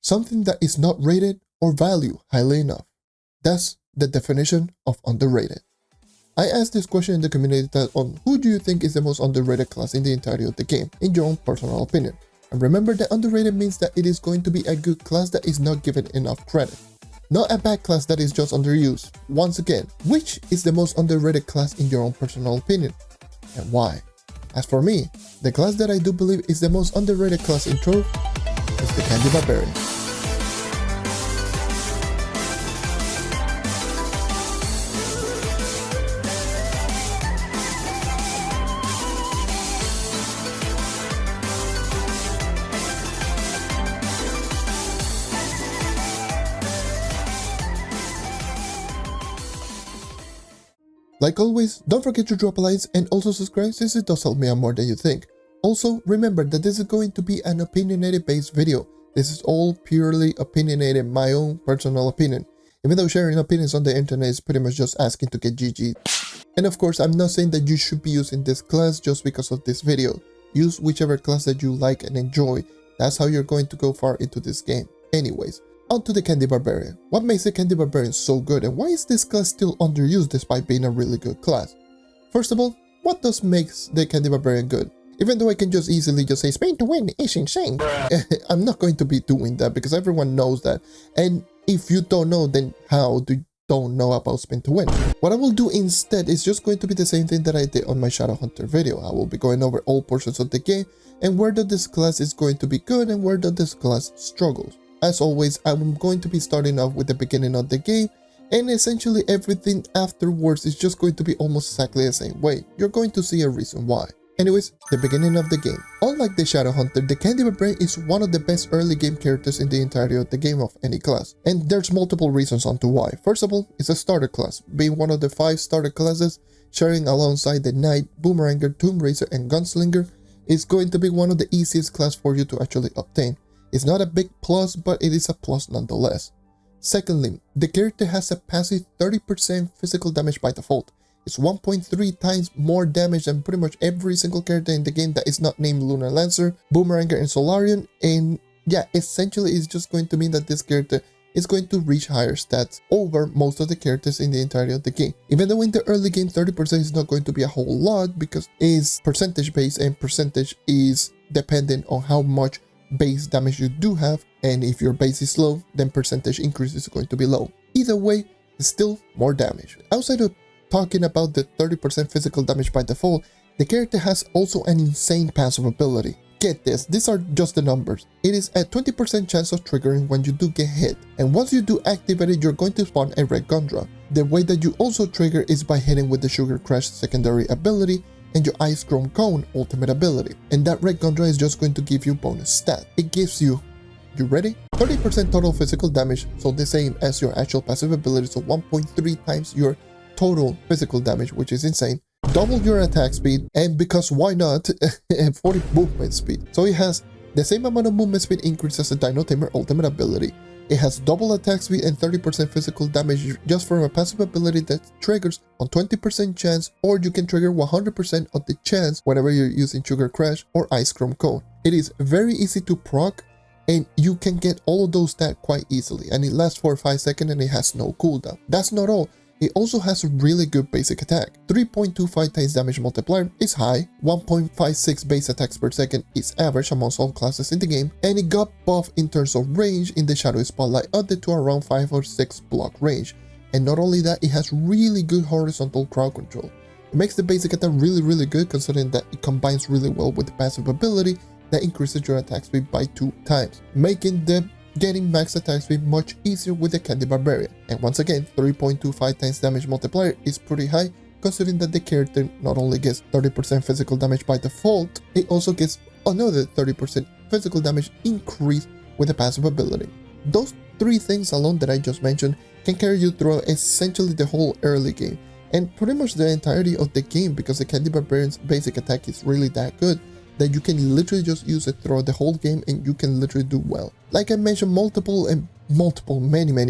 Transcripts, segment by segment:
something that is not rated or valued highly enough. That's the definition of underrated. I asked this question in the community tab on who do you think is the most underrated class in the entirety of the game, in your own personal opinion. And remember that underrated means that it is going to be a good class that is not given enough credit. Not a bad class that is just underused. Once again, which is the most underrated class in your own personal opinion? And why? As for me, the class that I do believe is the most underrated class in Trove is the Candy Barbarian. Like always, don't forget to drop a like and also subscribe since it does help me out more than you think. Also, remember that this is going to be an opinionated based video. This is all purely opinionated, my own personal opinion. Even though sharing opinions on the internet is pretty much just asking to get GG. And of course, I'm not saying that you should be using this class just because of this video. Use whichever class that you like and enjoy. That's how you're going to go far into this game. Anyways. On to the Candy Barbarian. What makes the Candy Barbarian so good and why is this class still underused despite being a really good class? First of all, what does makes the Candy Barbarian good? Even though I can just easily just say Spain to win is insane, I'm not going to be doing that because everyone knows that. And if you don't know, then how do you don't know about Spain to win? What I will do instead is just going to be the same thing that I did on my Shadowhunter video. I will be going over all portions of the game and where this class is going to be good and where this class struggles. As always, I'm going to be starting off with the beginning of the game, and essentially everything afterwards is just going to be almost exactly the same way. You're going to see a reason why. Anyways, the beginning of the game. Unlike the Shadowhunter, the Candy Barbarian is one of the best early game characters in the entirety of the game of any class. And there's multiple reasons onto why. First of all, it's a starter class, being one of the 5 starter classes, sharing alongside the Knight, Boomeranger, Tomb Raiser, and Gunslinger, is going to be one of the easiest class for you to actually obtain. It's not a big plus, but it is a plus nonetheless. Secondly, the character has a passive 30% physical damage by default. It's 1.3 times more damage than pretty much every single character in the game that is not named Lunar Lancer, Boomeranger, and Solarian. And yeah, essentially it's just going to mean that this character is going to reach higher stats over most of the characters in the entirety of the game. Even though in the early game 30% is not going to be a whole lot because it's percentage based and percentage is dependent on how much base damage you do have, and if your base is low, then percentage increase is going to be low. Either way, it's still more damage. Outside of talking about the 30% physical damage by default, the character has also an insane passive ability. Get this, these are just the numbers. It is a 20% chance of triggering when you do get hit, and once you do activate it, you're going to spawn a red gun drop. The way that you also trigger is by hitting with the Sugar Crash secondary ability and your Ice Chrome Cone ultimate ability, and that red Gundra is just going to give you bonus stat. It gives you ready? 30% total physical damage, so the same as your actual passive ability, so 1.3 times your total physical damage, which is insane. Double your attack speed, and because why not, 40 movement speed. So it has the same amount of movement speed increase as the Dino Tamer ultimate ability. It has double attack speed and 30% physical damage just from a passive ability that triggers on 20% chance, or you can trigger 100% of the chance whenever you're using Sugar Crash or Ice Chrome Cone. It is very easy to proc, and you can get all of those stats quite easily, and it lasts for 5 seconds and it has no cooldown. That's not all. It also has a really good basic attack. 3.25 times damage multiplier is high, 1.56 base attacks per second is average amongst all classes in the game, and it got buffed in terms of range in the Shadow Spotlight update to around 5 or 6 block range. And not only that, it has really good horizontal crowd control. It makes the basic attack really good, considering that it combines really well with the passive ability that increases your attack speed by 2 times, making the getting max attack speed much easier with the Candy Barbarian. And once again, 3.25 times damage multiplier is pretty high, considering that the character not only gets 30% physical damage by default, it also gets another 30% physical damage increase with the passive ability. Those 3 things alone that I just mentioned can carry you through essentially the whole early game, and pretty much the entirety of the game, because the Candy Barbarian's basic attack is really that good that you can literally just use it throughout the whole game and you can literally do well. Like I mentioned many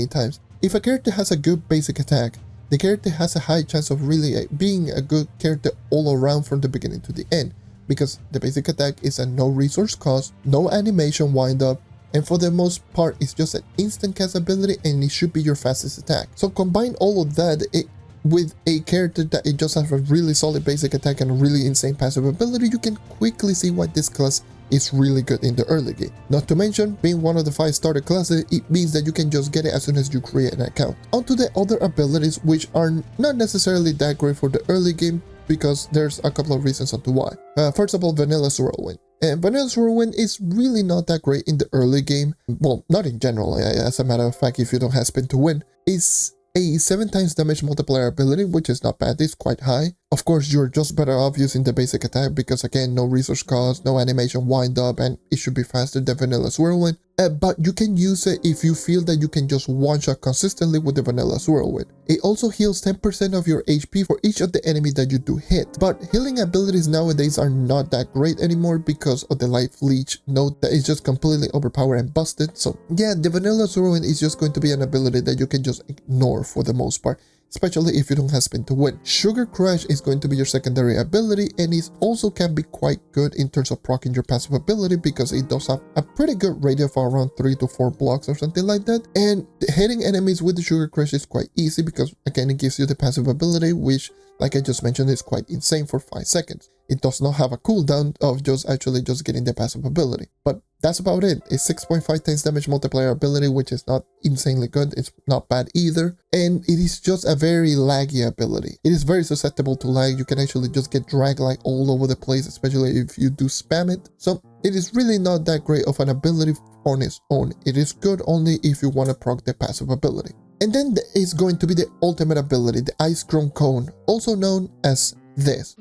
times, if a character has a good basic attack, the character has a high chance of really being a good character all around from the beginning to the end, because the basic attack is a no resource cost, no animation wind up, and for the most part it's just an instant cast ability and it should be your fastest attack. So combine all of that with a character that it just has a really solid basic attack and a really insane passive ability, you can quickly see why this class is really good in the early game. Not to mention, being one of the 5 starter classes, it means that you can just get it as soon as you create an account. Onto the other abilities, which are not necessarily that great for the early game, because there's a couple of reasons onto why. First of all, Vanilla Whirlwind. And Vanilla Whirlwind is really not that great in the early game. Well, not in general, as a matter of fact, if you don't have spin to win. It's a 7 times damage multiplier ability, which is not bad, it's quite high. Of course, you're just better off using the basic attack because again, no resource cost, no animation wind up, and it should be faster than Vanilla Whirlwind. But you can use it if you feel that you can just one-shot consistently with the Vanilla Whirlwind. It also heals 10% of your HP for each of the enemies that you do hit. But healing abilities nowadays are not that great anymore because of the Life Leech node that is just completely overpowered and busted. So yeah, the Vanilla Whirlwind is just going to be an ability that you can just ignore for the most part, especially if you don't have spin to win. Sugar Crash is going to be your secondary ability, and it also can be quite good in terms of proccing your passive ability because it does have a pretty good radius for around 3 to 4 blocks or something like that. And hitting enemies with the Sugar Crash is quite easy because again, it gives you the passive ability, which like I just mentioned is quite insane for 5 seconds. It does not have a cooldown of just getting the passive ability. But that's about it. It's 6.5 times damage multiplier ability, which is not insanely good. It's not bad either. And it is just a very laggy ability. It is very susceptible to lag. You can actually just get dragged like all over the place, especially if you do spam it. So it is really not that great of an ability on its own. It is good only if you want to proc the passive ability. And then there is going to be the ultimate ability, the Ice Chrome Cone, also known as this.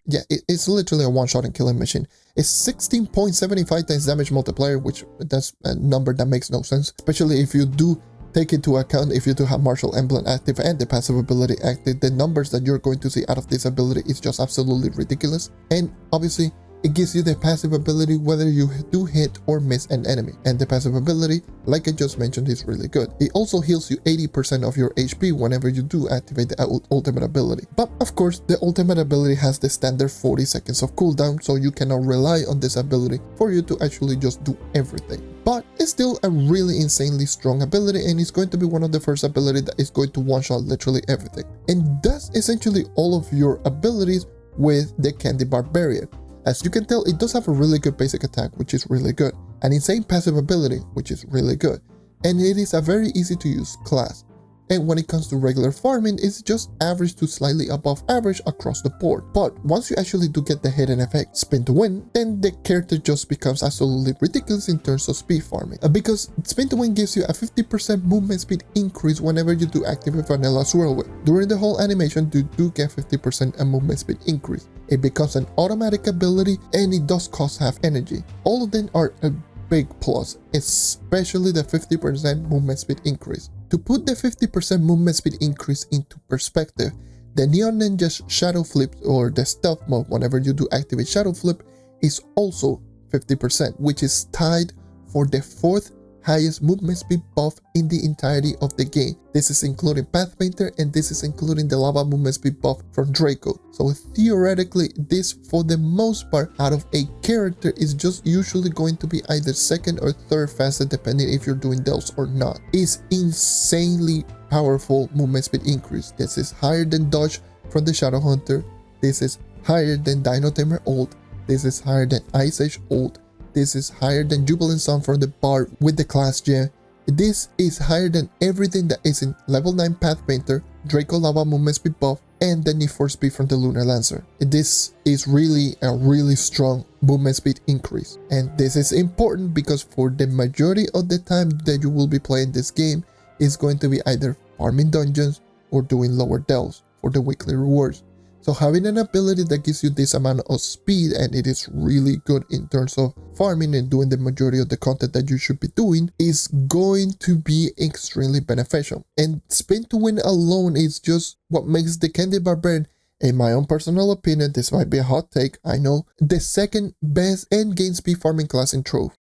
Yeah, it's literally a one-shot and killing machine. It's 16.75 times damage multiplier, which that's a number that makes no sense, especially if you do take into account if you do have Martial Emblem active and the passive ability active. The numbers that you're going to see out of this ability is just absolutely ridiculous. And obviously, it gives you the passive ability whether you do hit or miss an enemy. And the passive ability, like I just mentioned, is really good. It also heals you 80% of your HP whenever you do activate the ultimate ability. But of course, the ultimate ability has the standard 40 seconds of cooldown, so you cannot rely on this ability for you to actually just do everything. But it's still a really insanely strong ability, and it's going to be one of the first abilities that is going to one-shot literally everything. And that's essentially all of your abilities with the Candy Barbarian. As you can tell, it does have a really good basic attack, which is really good, an insane passive ability, which is really good, and it is a very easy to use class. And when it comes to regular farming, it's just average to slightly above average across the board. But once you actually do get the hidden effect, spin to win, then the character just becomes absolutely ridiculous in terms of speed farming. Because spin to win gives you a 50% movement speed increase whenever you do activate Vanilla Whirlwind. During the whole animation, you do get 50% a movement speed increase. It becomes an automatic ability and it does cost half energy. All of them are a big plus, especially the 50% movement speed increase. To put the 50% movement speed increase into perspective, the Neon Ninja's Shadow Flip, or the stealth mode whenever you do activate Shadow Flip, is also 50%, which is tied for the 4th highest movement speed buff in the entirety of the game. This is including Path Painter, and this is including the lava movement speed buff from Draco. So theoretically, this for the most part out of a character is just usually going to be either 2nd or 3rd fastest depending if you're doing those or not. It's insanely powerful movement speed increase. This is higher than Dodge from the Shadow Hunter. This is higher than Dino Tamer Ult. This is higher than Ice Age Ult. This is higher than Jubilant Sun from the Bard with the class gem. This is higher than everything that is in level 9 Path Painter, Draco Lava movement speed buff, and the Need for Speed from the Lunar Lancer. This is really a really strong movement speed increase. And this is important because for the majority of the time that you will be playing this game is going to be either farming dungeons or doing lower delves for the weekly rewards. So having an ability that gives you this amount of speed, and it is really good in terms of farming and doing the majority of the content that you should be doing, is going to be extremely beneficial. And spin to win alone is just what makes the Candy Barbarian, in my own personal opinion, this might be a hot take, I know, the 2nd best endgame speed farming class in Trove.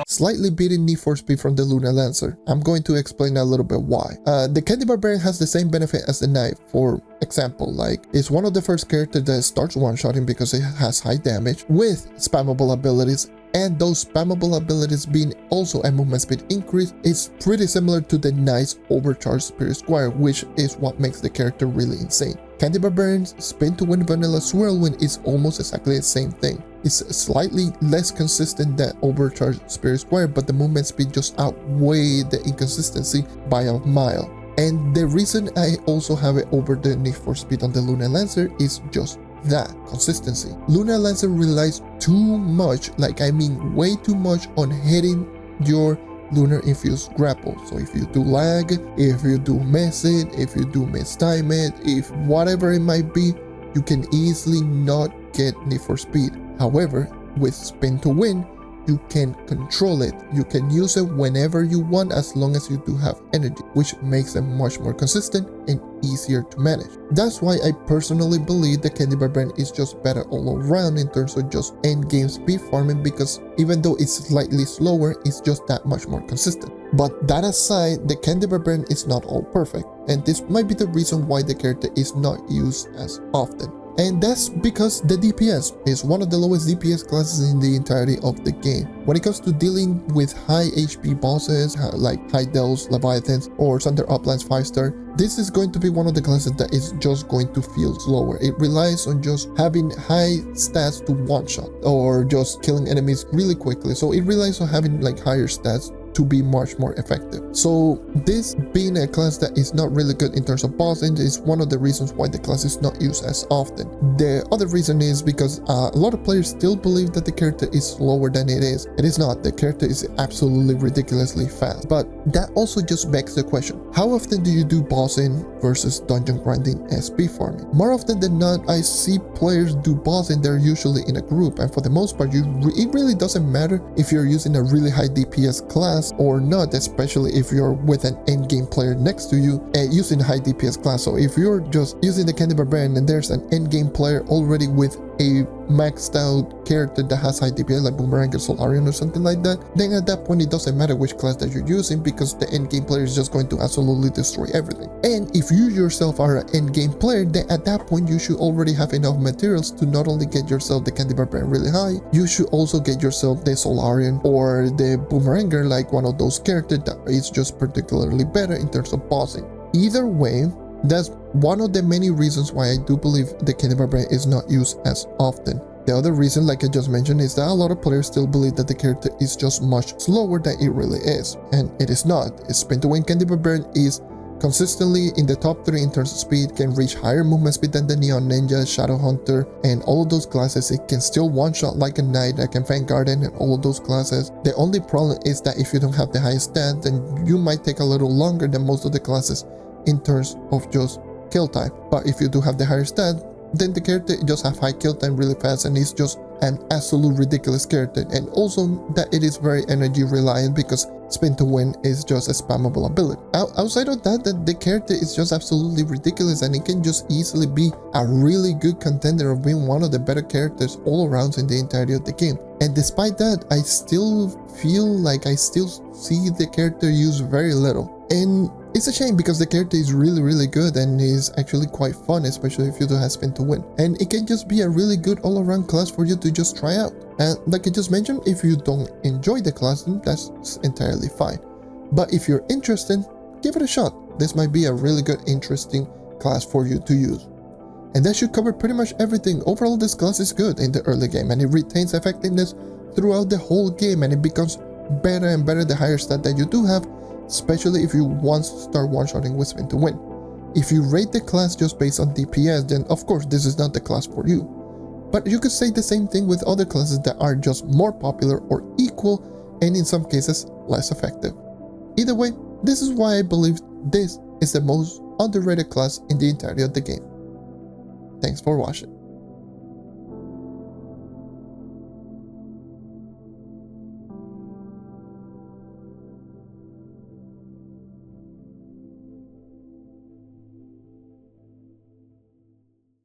Slightly beating Need for Speed from the Lunar Lancer. I'm going to explain a little bit why. The Candy Barbarian has the same benefit as the Knife. For example, like, it's one of the first characters that starts one-shotting because it has high damage with spammable abilities, and those spammable abilities being also a movement speed increase is pretty similar to the nice overcharged Spirit Squire, which is what makes the character really insane. Candy Barbarian's Spin to Win Vanilla Swirlwind is almost exactly the same thing. It's slightly less consistent than overcharged Spirit Squire, but the movement speed just outweigh the inconsistency by a mile. And the reason I also have it over the Need for Speed on the Luna Lancer is just that consistency. Luna Lancer relies too much, like I mean way too much, on hitting your lunar infused grapple. So if you do lag, if you do miss it, if you do mistime it, if whatever it might be, you can easily not get Need for Speed. However, with Spin to Win, you can control it. You can use it whenever you want as long as you do have energy, which makes them much more consistent and easier to manage. That's why I personally believe the Candy Barbarian is just better all around in terms of just endgame speed farming, because even though it's slightly slower, it's just that much more consistent. But that aside, the Candy Barbarian is not all perfect, and this might be the reason why the character is not used as often. And that's because the DPS is one of the lowest DPS classes in the entirety of the game. When it comes to dealing with high HP bosses like High Delves, Leviathans, or Thunder Uplands 5-star, this is going to be one of the classes that is just going to feel slower. It relies on just having high stats to one-shot or just killing enemies really quickly. So it relies on having like higher stats to be much more effective. So this being a class that is not really good in terms of bossing is one of the reasons why the class is not used as often. The other reason is because a lot of players still believe that the character is slower than it is. It is not. The character is absolutely ridiculously fast. But that also just begs the question, how often do you do bossing versus dungeon grinding SP farming? More often than not, I see players do bossing. They're usually in a group, and for the most part, it really doesn't matter if you're using a really high DPS class or not, especially if you're with an endgame player next to you using a high DPS class. So if you're just using the Candy Barbarian and there's an endgame player already with a maxed out character that has high DPS like Boomerang or Solarian or something like that, then at that point it doesn't matter which class that you're using, because the endgame player is just going to absolutely destroy everything. And if you yourself are an endgame player, then at that point you should already have enough materials to not only get yourself the Candy Barbarian really high, you should also get yourself the Solarian or the Boomeranger, like one of those characters that is just particularly better in terms of bossing. Either way, that's one of the many reasons why I do believe the Candy Barbarian is not used as often. The other reason, like I just mentioned, is that a lot of players still believe that the character is just much slower than it really is, and it is not. Spin to Win Candy Barbarian is consistently in the top 3 in terms of speed, can reach higher movement speed than the Neon Ninja, Shadow Hunter, and all of those classes. It can still one-shot like a Knight, like a Vanguard, and all of those classes. The only problem is that if you don't have the highest stat, then you might take a little longer than most of the classes in terms of just kill time. But if you do have the higher stat, then the character just have high kill time really fast, and it's just an absolute ridiculous character. And also that it is very energy reliant, because Spin to Win is just a spammable ability. Outside of that, the character is just absolutely ridiculous, and it can just easily be a really good contender of being one of the better characters all around in the entirety of the game. And despite that, I still feel like I still see the character used very little. And it's a shame, because the character is really good and is actually quite fun, especially if you do have Spin to Win. And it can just be a really good all-around class for you to just try out. And like I just mentioned, if you don't enjoy the class, then that's entirely fine. But if you're interested, give it a shot. This might be a really good, interesting class for you to use. And that should cover pretty much everything. Overall, this class is good in the early game, and it retains effectiveness throughout the whole game, and it becomes better and better the higher stat that you do have, especially if you once start one-shotting with Spin to Win. If you rate the class just based on DPS, then of course this is not the class for you. But you could say the same thing with other classes that are just more popular or equal, and in some cases less effective. Either way, this is why I believe this is the most underrated class in the entirety of the game. Thanks for watching.